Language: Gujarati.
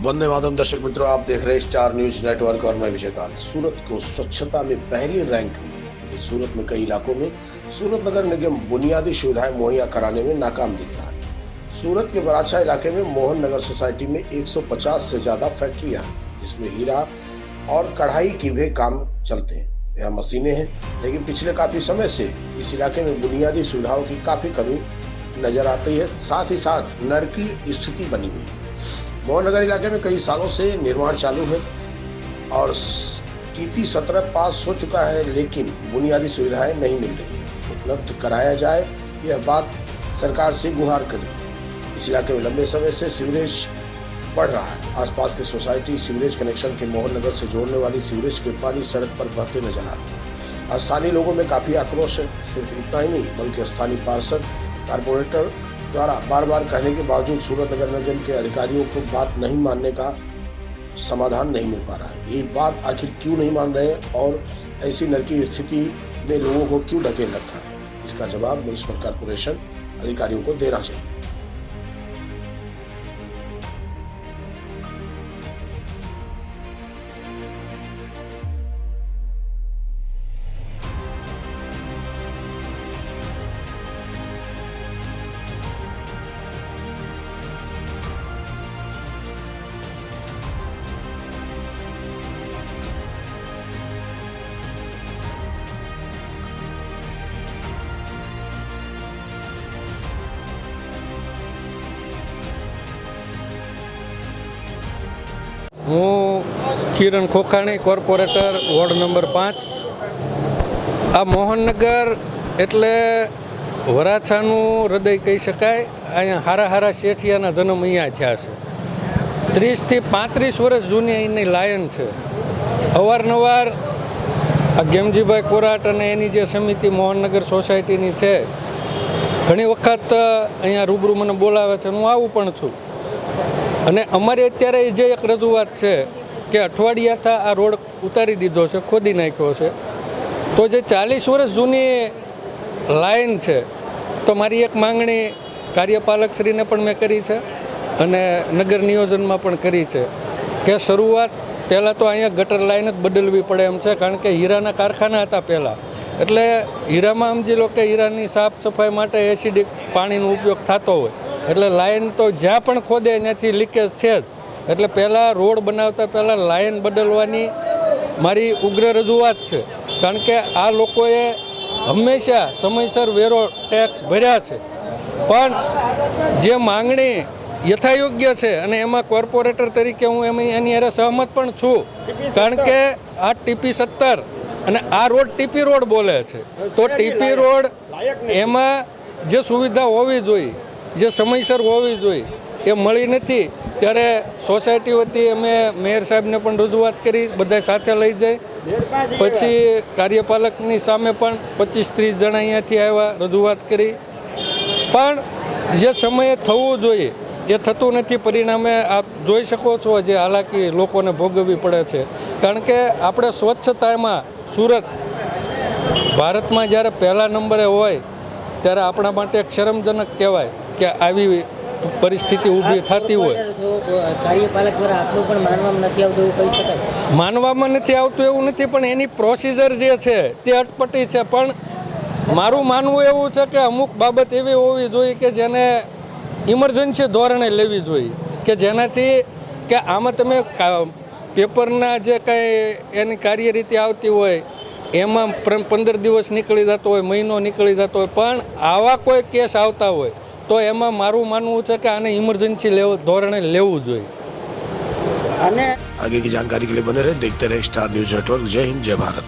वंदे मातरम। दर्शक मित्रों, आप देख रहे हैं स्टार न्यूज नेटवर्क और मैं विजयकांत। सूरत को स्वच्छता में पहली रैंक मिली, लेकिन सूरत में कई इलाकों में सूरत नगर निगम बुनियादी सुविधाएं मुहैया कराने में नाकाम दिख रहा है। सूरत के बराचा इलाके में मोहन नगर सोसाइटी में 150 से ज्यादा फैक्ट्रियां हैं, जिसमें हीरा और कढ़ाई की भी काम चलते हैं। यहाँ मशीनें हैं, लेकिन पिछले काफी समय से इस इलाके में बुनियादी सुविधाओं की काफी कमी नजर आती है। साथ ही साथ नरकी स्थिति बनी हुई है। मोहन नगर इलाके में कई सालों से निर्माण चालू है और TP 17 पास हो चुका है, लेकिन बुनियादी सुविधाएं नहीं मिल रही। उपलब्ध कराया जाए, यह बात सरकार से गुहार करी। इस इलाके में लंबे समय से सीवरेज बढ़ रहा है। आसपास के सोसाइटी सीवरेज कनेक्शन के मोहन नगर से जोड़ने वाली सीवरेज के पानी सड़क पर बहते नजर आ रहे हैं। स्थानीय लोगों में काफी आक्रोश है। सिर्फ इतना ही नहीं, बल्कि स्थानीय पार्षद कारपोरेटर द्वारा बार बार कहने के बावजूद सूरत नगर निगम के अधिकारियों को बात नहीं मानने का समाधान नहीं मिल पा रहा है। ये बात आखिर क्यों नहीं मान रहे और ऐसी नरकी स्थिति में लोगों को क्यों ढकेल रखा है, इसका जवाब म्युनिसिपल कॉर्पोरेशन अधिकारियों को देना चाहिए। હું કિરણ ખોખાણી, કોર્પોરેટર વોર્ડ નંબર 5। આ મોહનનગર એટલે વરાછાનું હૃદય કહી શકાય। અહીંયા હારા શેઠિયાના જન્મ અહીંયા થયા છે। 30 થી 35 વર્ષ જૂની અહીંની લાયન છે। અવારનવાર આ ગેમજીભાઈ કોરાટ અને એની જે સમિતિ મોહનનગર સોસાયટીની છે, ઘણી વખત અહીંયા રૂબરૂ મને બોલાવે છે, હું આવું પણ છું। અને અમારે અત્યારે જે એક રજૂઆત છે કે અઠવાડિયાથી આ રોડ ઉતારી દીધો છે, ખોદી નાખ્યો છે, તો જે 40 વર્ષ જૂની લાઈન છે, તો મારી એક માંગણી કાર્યપાલકશ્રીને પણ મેં કરી છે અને નગર નિયોજનમાં પણ કરી છે કે શરૂઆત પહેલાં તો અહીંયા ગટર લાઈન જ બદલવી પડે એમ છે, કારણ કે હીરાના કારખાના હતા પહેલાં। એટલે હીરામાં સમજી લો કે હીરાની સાફ સફાઈ માટે એસિડિક પાણીનો ઉપયોગ થતો હોય, એટલે લાઈન તો જ્યાં પણ ખોદે ત્યાંથી લીકેજ છે જ। એટલે પહેલાં રોડ બનાવતા પહેલાં લાઈન બદલવાની મારી ઉગ્ર રજૂઆત છે, કારણ કે આ લોકોએ હંમેશા સમયસર વેરો ટેક્સ ભર્યા છે, પણ જે માંગણી યથાયોગ્ય છે અને એમાં કોર્પોરેટર તરીકે હું એની હારે સહમત પણ છું, કારણ કે આ TP 17 અને આ રોડ TP રોડ બોલે છે, તો TP રોડ એમાં જે સુવિધા હોવી જોઈએ, જે સમયસર હોવી જોઈએ, એ મળી નથી। ત્યારે સોસાયટી વતી અમે મેયર સાહેબને પણ રજૂઆત કરી, બધા સાથે લઈ જાય। પછી કાર્યપાલકની સામે પણ 25-30 જણા અહીંયાથી આવ્યા, રજૂઆત કરી, પણ જે સમયે થવું જોઈએ એ થતું નથી। પરિણામે આપ જોઈ શકો છો જે હાલાકી લોકોને ભોગવવી પડે છે, કારણ કે આપણે સ્વચ્છતામાં સુરત ભારતમાં જ્યારે પહેલા નંબરે હોય ત્યારે આપણા માટે એક શરમજનક કહેવાય કે આવી પરિસ્થિતિ ઊભી થતી હોય। કાર્યપાલક દ્વારા આપણું પણ માનવામાં નથી આવતું એવું કહી શકાય? માનવામાં નથી આવતું એવું નથી, પણ એની પ્રોસિજર જે છે તે અટપટી છે। પણ મારું માનવું એવું છે કે અમુક બાબત એવી હોવી જોઈએ કે જેને ઇમરજન્સી ધોરણે લેવી જોઈએ, કે જેનાથી કે આમાં તમે પેપરના જે કાંઈ એની કાર્યરીતિ આવતી હોય એમાં 15 દિવસ નીકળી જતો હોય, મહિનો નીકળી જતો હોય, પણ આવા કોઈ કેસ આવતા હોય તો એમાં મારું માનવું છે કે આને ઇમરજન્સી ધોરણે લેવું જોઈએ। आगे की जानकारी के लिए बने रहे, देखते रहे स्टार न्यूज नेटवर्क। जय हिंद, जय भारत।